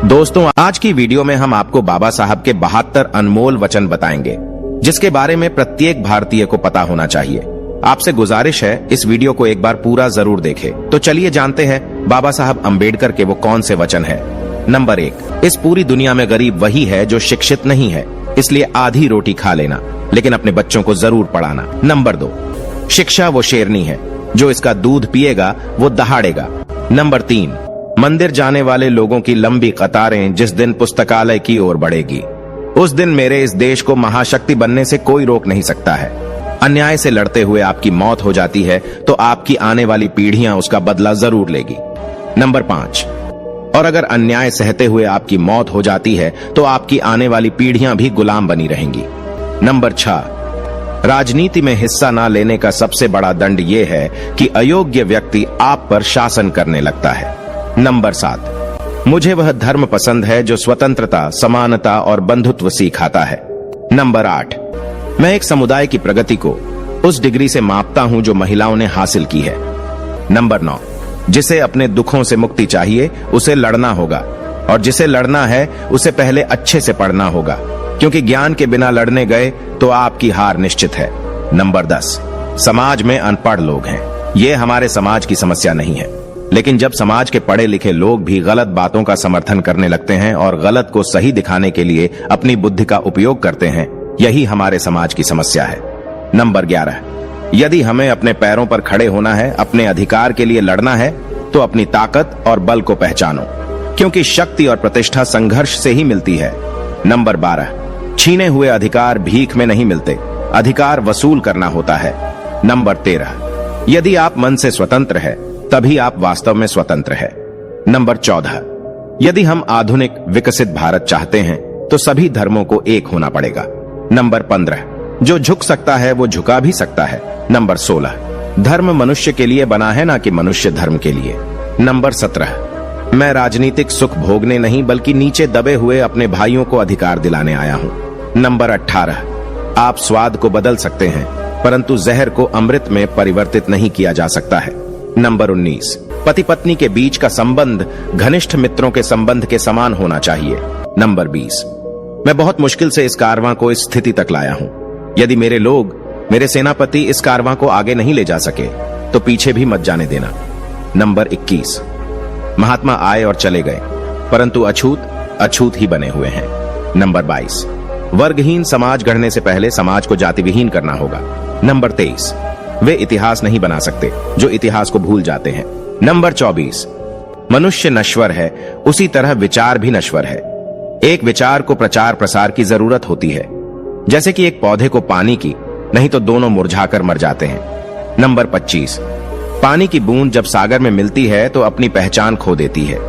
दोस्तों, आज की वीडियो में हम आपको बाबा साहब के 72 अनमोल वचन बताएंगे, जिसके बारे में प्रत्येक भारतीय को पता होना चाहिए। आपसे गुजारिश है इस वीडियो को एक बार पूरा जरूर देखें। तो चलिए जानते हैं बाबा साहब अंबेडकर के वो कौन से वचन है। नंबर 1, इस पूरी दुनिया में गरीब वही है जो शिक्षित नहीं है, इसलिए आधी रोटी खा लेना, लेकिन अपने बच्चों को जरूर पढ़ाना। नंबर 2, शिक्षा वो शेरनी है, जो इसका दूध पिएगा वो दहाड़ेगा। नंबर 3, मंदिर जाने वाले लोगों की लंबी कतारें जिस दिन पुस्तकालय की ओर बढ़ेगी, उस दिन मेरे इस देश को महाशक्ति बनने से कोई रोक नहीं सकता है। अन्याय से लड़ते हुए आपकी मौत हो जाती है तो आपकी आने वाली पीढ़ियां उसका बदला जरूर लेगी। नंबर 5, और अगर अन्याय सहते हुए आपकी मौत हो जाती है तो आपकी आने वाली पीढ़ियां भी गुलाम बनी रहेंगी। नंबर 6, राजनीति में हिस्सा न लेने का सबसे बड़ा दंड यह है कि अयोग्य व्यक्ति आप पर शासन करने लगता है। नंबर 7, मुझे वह धर्म पसंद है जो स्वतंत्रता, समानता और बंधुत्व सिखाता है। नंबर 8, मैं एक समुदाय की प्रगति को उस डिग्री से मापता हूं जो महिलाओं ने हासिल की है। नंबर 9, जिसे अपने दुखों से मुक्ति चाहिए उसे लड़ना होगा, और जिसे लड़ना है उसे पहले अच्छे से पढ़ना होगा, क्योंकि ज्ञान के बिना लड़ने गए तो आपकी हार निश्चित है। नंबर 10, समाज में अनपढ़ लोग हैं, ये हमारे समाज की समस्या नहीं है, लेकिन जब समाज के पढ़े लिखे लोग भी गलत बातों का समर्थन करने लगते हैं और गलत को सही दिखाने के लिए अपनी बुद्धि का उपयोग करते हैं, यही हमारे समाज की समस्या है। नंबर 11, यदि हमें अपने पैरों पर खड़े होना है, अपने अधिकार के लिए लड़ना है, तो अपनी ताकत और बल को पहचानो, क्योंकि शक्ति और प्रतिष्ठा संघर्ष से ही मिलती है। नंबर 12, छीने हुए अधिकार भीख में नहीं मिलते, अधिकार वसूल करना होता है। नंबर 13, यदि आप मन से स्वतंत्र है तभी आप वास्तव में स्वतंत्र है। नंबर 14, यदि हम आधुनिक विकसित भारत चाहते हैं तो सभी धर्मों को एक होना पड़ेगा। नंबर 15, जो झुक सकता है वो झुका भी सकता है। नंबर 16, धर्म मनुष्य के लिए बना है ना कि मनुष्य धर्म के लिए। नंबर 17, मैं राजनीतिक सुख भोगने नहीं बल्कि नीचे दबे हुए अपने भाइयों को अधिकार दिलाने आया हूं। नंबर 18, आप स्वाद को बदल सकते हैं परंतु जहर को अमृत में परिवर्तित नहीं किया जा सकता है। नंबर 19, पति पत्नी के बीच का संबंध घनिष्ठ मित्रों के संबंध के समान होना चाहिए। नंबर 20, मैं बहुत मुश्किल से इस कारवां को इस स्थिति तक लाया हूं। यदि मेरे लोग, मेरे सेनापति इस कारवां को आगे नहीं ले जा सके तो पीछे भी मत जाने देना। नंबर 21, महात्मा आए और चले गए परंतु अछूत अछूत ही बने हुए हैं। नंबर 22, वर्गहीन समाज गढ़ने से पहले समाज को जाति विहीन करना होगा। नंबर 23, वे इतिहास नहीं बना सकते जो इतिहास को भूल जाते हैं। नंबर 24, मनुष्य नश्वर है उसी तरह विचार भी नश्वर है। एक विचार को प्रचार प्रसार की जरूरत होती है, जैसे कि एक पौधे को पानी की, नहीं तो दोनों मुरझाकर मर जाते हैं। नंबर 25, पानी की बूंद जब सागर में मिलती है तो अपनी पहचान खो देती है।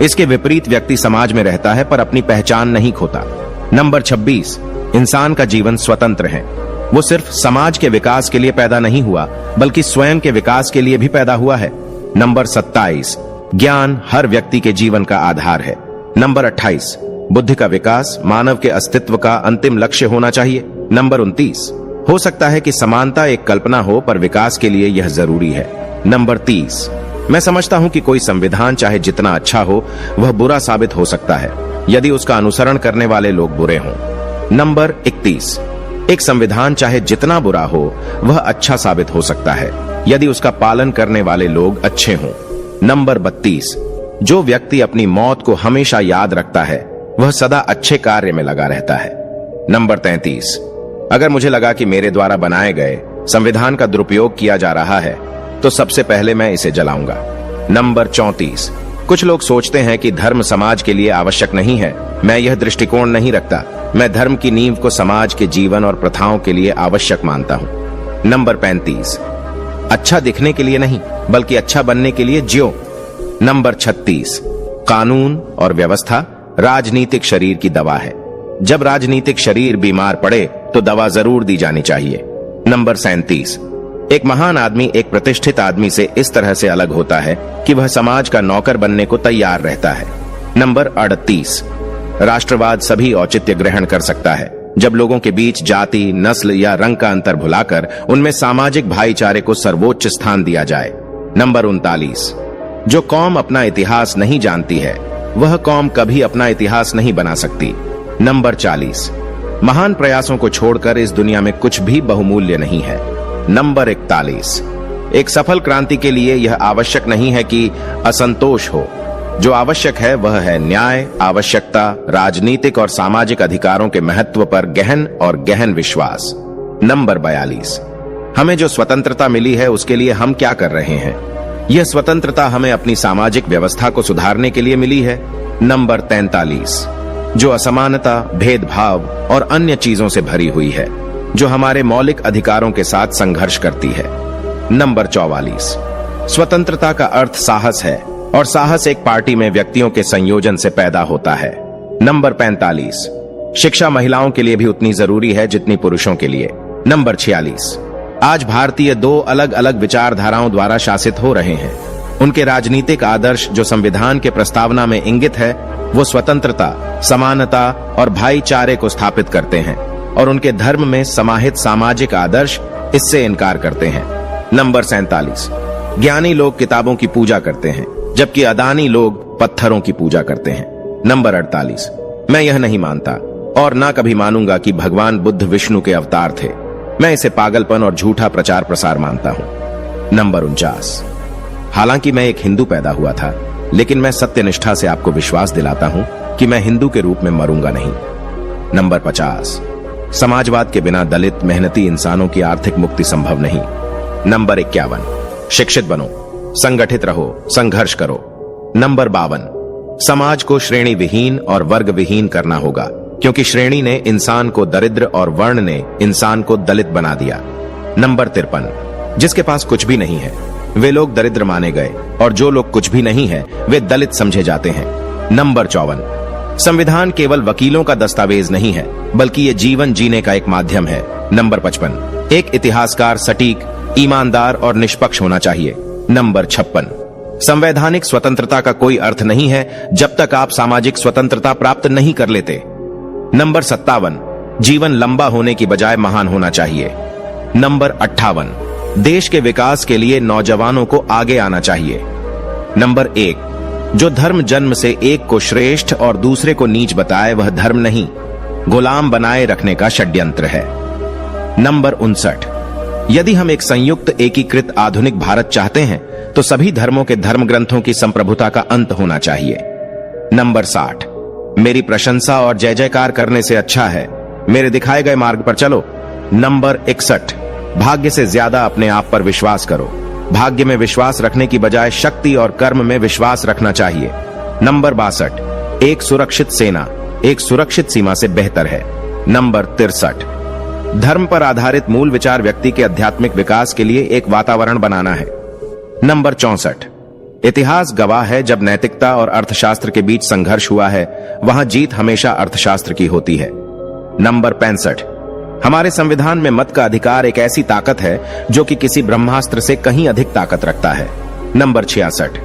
इसके विपरीत व्यक्ति समाज में रहता है पर अपनी पहचान नहीं खोता। नंबर 26, इंसान का जीवन स्वतंत्र है, वो सिर्फ समाज के विकास के लिए पैदा नहीं हुआ बल्कि स्वयं के विकास के लिए भी पैदा हुआ है। नंबर 27, ज्ञान हर व्यक्ति के जीवन का आधार है। नंबर 28, बुद्धि का विकास मानव के अस्तित्व का अंतिम लक्ष्य होना चाहिए। नंबर 29, हो सकता है कि समानता एक कल्पना हो पर विकास के लिए यह जरूरी है। नंबर 30, मैं समझता हूं कि कोई संविधान चाहे जितना अच्छा हो वह बुरा साबित हो सकता है यदि उसका अनुसरण करने वाले लोग बुरे हों। नंबर 31, एक संविधान चाहे जितना बुरा हो वह अच्छा साबित हो सकता है यदि उसका पालन करने वाले लोग अच्छे हों। नंबर 32, जो व्यक्ति अपनी मौत को हमेशा याद रखता है वह सदा अच्छे कार्य में लगा रहता है। नंबर 33, अगर मुझे लगा कि मेरे द्वारा बनाए गए संविधान का दुरुपयोग किया जा रहा है तो सबसे पहले मैं इसे जलाऊंगा। नंबर 34, कुछ लोग सोचते हैं कि धर्म समाज के लिए आवश्यक नहीं है। मैं यह दृष्टिकोण नहीं रखता। मैं धर्म की नींव को समाज के जीवन और प्रथाओं के लिए आवश्यक मानता हूं। नंबर 35, अच्छा दिखने के लिए नहीं बल्कि अच्छा बनने के लिए जियो। नंबर 36, कानून और व्यवस्था राजनीतिक शरीर की दवा है। जब राजनीतिक शरीर बीमार पड़े तो दवा जरूर दी जानी चाहिए। नंबर 37, एक महान आदमी एक प्रतिष्ठित आदमी से इस तरह से अलग होता है कि वह समाज का नौकर बनने को तैयार रहता है। नंबर 38, राष्ट्रवाद सभी औचित्य ग्रहण कर सकता है जब लोगों के बीच जाति, नस्ल या रंग का अंतर भुलाकर उनमें सामाजिक भाईचारे को सर्वोच्च स्थान दिया जाए। नंबर 39, जो कौम अपना इतिहास नहीं जानती है वह कौम कभी अपना इतिहास नहीं बना सकती। नंबर 40, महान प्रयासों को छोड़कर इस दुनिया में कुछ भी बहुमूल्य नहीं है। नंबर 41, एक सफल क्रांति के लिए यह आवश्यक नहीं है कि असंतोष हो। जो आवश्यक है वह है न्याय, आवश्यकता, राजनीतिक और सामाजिक अधिकारों के महत्व पर गहन और गहन विश्वास। नंबर 42, हमें जो स्वतंत्रता मिली है उसके लिए हम क्या कर रहे हैं? यह स्वतंत्रता हमें अपनी सामाजिक व्यवस्था को सुधारने के लिए मिली है। नंबर 43, जो असमानता, भेदभाव और अन्य चीजों से भरी हुई है, जो हमारे मौलिक अधिकारों के साथ संघर्ष करती है। नंबर 44, स्वतंत्रता का अर्थ साहस है और साहस एक पार्टी में व्यक्तियों के संयोजन से पैदा होता है। नंबर 45, शिक्षा महिलाओं के लिए भी उतनी जरूरी है जितनी पुरुषों के लिए। नंबर 46, आज भारतीय दो अलग अलग विचारधाराओं द्वारा शासित हो रहे हैं। उनके राजनीतिक आदर्श जो संविधान के प्रस्तावना में इंगित है वो स्वतंत्रता, समानता और भाईचारे को स्थापित करते हैं, और उनके धर्म में समाहित सामाजिक आदर्श इससे इनकार करते हैं। नंबर 47, ज्ञानी लोग किताबों की पूजा करते हैं जबकि अदानी लोग पत्थरों की पूजा करते हैं। नंबर 48, मैं यह नहीं मानता और ना कभी मानूंगा कि भगवान बुद्ध विष्णु के अवतार थे। मैं इसे पागलपन और झूठा प्रचार प्रसार मानता हूं। नंबर 49, हालांकि मैं एक हिंदू पैदा हुआ था, लेकिन मैं सत्यनिष्ठा से आपको विश्वास दिलाता हूं कि मैं हिंदू के रूप में मरूंगा नहीं। नंबर 50, समाजवाद के बिना दलित मेहनती इंसानों की आर्थिक मुक्ति संभव नहीं। नंबर 51, शिक्षित बनो, संगठित रहो, संघर्ष करो। नंबर 52, समाज को श्रेणी विहीन और वर्ग विहीन करना होगा, क्योंकि श्रेणी ने इंसान को दरिद्र और वर्ण ने इंसान को दलित बना दिया। नंबर 53, जिसके पास कुछ भी नहीं है वे लोग दरिद्र माने गए, और जो लोग कुछ भी नहीं है वे दलित समझे जाते हैं। नंबर 54, संविधान केवल वकीलों का दस्तावेज नहीं है, बल्कि ये जीवन जीने का एक माध्यम है। नंबर 55, एक इतिहासकार सटीक, ईमानदार और निष्पक्ष होना चाहिए। नंबर 56, संवैधानिक स्वतंत्रता का कोई अर्थ नहीं है जब तक आप सामाजिक स्वतंत्रता प्राप्त नहीं कर लेते। नंबर 57, जीवन लंबा होने की बजाय महान होना चाहिए। नंबर 58, देश के विकास के लिए नौजवानों को आगे आना चाहिए। नंबर 1, जो धर्म जन्म से एक को श्रेष्ठ और दूसरे को नीच बताए वह धर्म नहीं, गुलाम बनाए रखने का षड्यंत्र है। नंबर 59, यदि हम एक संयुक्त एकीकृत आधुनिक भारत चाहते हैं तो सभी धर्मों के धर्म ग्रंथों की संप्रभुता का अंत होना चाहिए। नंबर 60, मेरी प्रशंसा और जय जयकार करने से अच्छा है मेरे दिखाए गए मार्ग पर चलो। नंबर 61, भाग्य से ज्यादा अपने आप पर विश्वास करो। भाग्य में विश्वास रखने की बजाय शक्ति और कर्म में विश्वास रखना चाहिए। नंबर 62, एक सुरक्षित सेना एक सुरक्षित सीमा से बेहतर है। नंबर 63, धर्म पर आधारित मूल विचार व्यक्ति के आध्यात्मिक विकास के लिए एक वातावरण बनाना है। नंबर 64, इतिहास गवाह है जब नैतिकता और अर्थशास्त्र के बीच संघर्ष हुआ है वहां जीत हमेशा अर्थशास्त्र की होती है। नंबर 65, हमारे संविधान में मत का अधिकार एक ऐसी ताकत है जो कि किसी ब्रह्मास्त्र से कहीं अधिक ताकत रखता है। नंबर 66,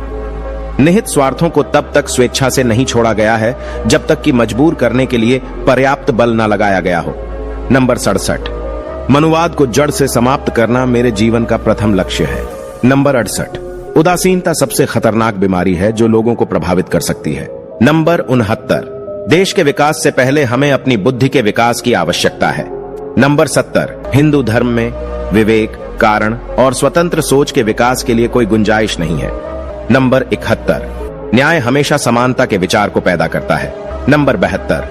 निहित स्वार्थों को तब तक स्वेच्छा से नहीं छोड़ा गया है जब तक कि मजबूर करने के लिए पर्याप्त बल न लगाया गया हो। नंबर 67, मनुवाद को जड़ से समाप्त करना मेरे जीवन का प्रथम लक्ष्य है। नंबर 68, उदासीनता सबसे खतरनाक बीमारी है जो लोगों को प्रभावित कर सकती है। नंबर 69, देश के विकास से पहले हमें अपनी बुद्धि के विकास की आवश्यकता है। नंबर 70, हिंदू धर्म में विवेक, कारण और स्वतंत्र सोच के विकास के लिए कोई गुंजाइश नहीं है। नंबर 71, न्याय हमेशा समानता के विचार को पैदा करता है। नंबर 72,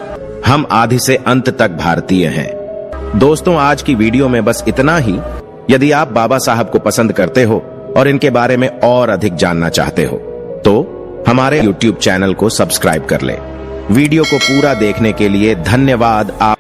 हम आदि से अंत तक भारतीय हैं। दोस्तों, आज की वीडियो में बस इतना ही। यदि आप बाबा साहब को पसंद करते हो और इनके बारे में और अधिक जानना चाहते हो तो हमारे YouTube चैनल को सब्सक्राइब कर ले। वीडियो को पूरा देखने के लिए धन्यवाद। आप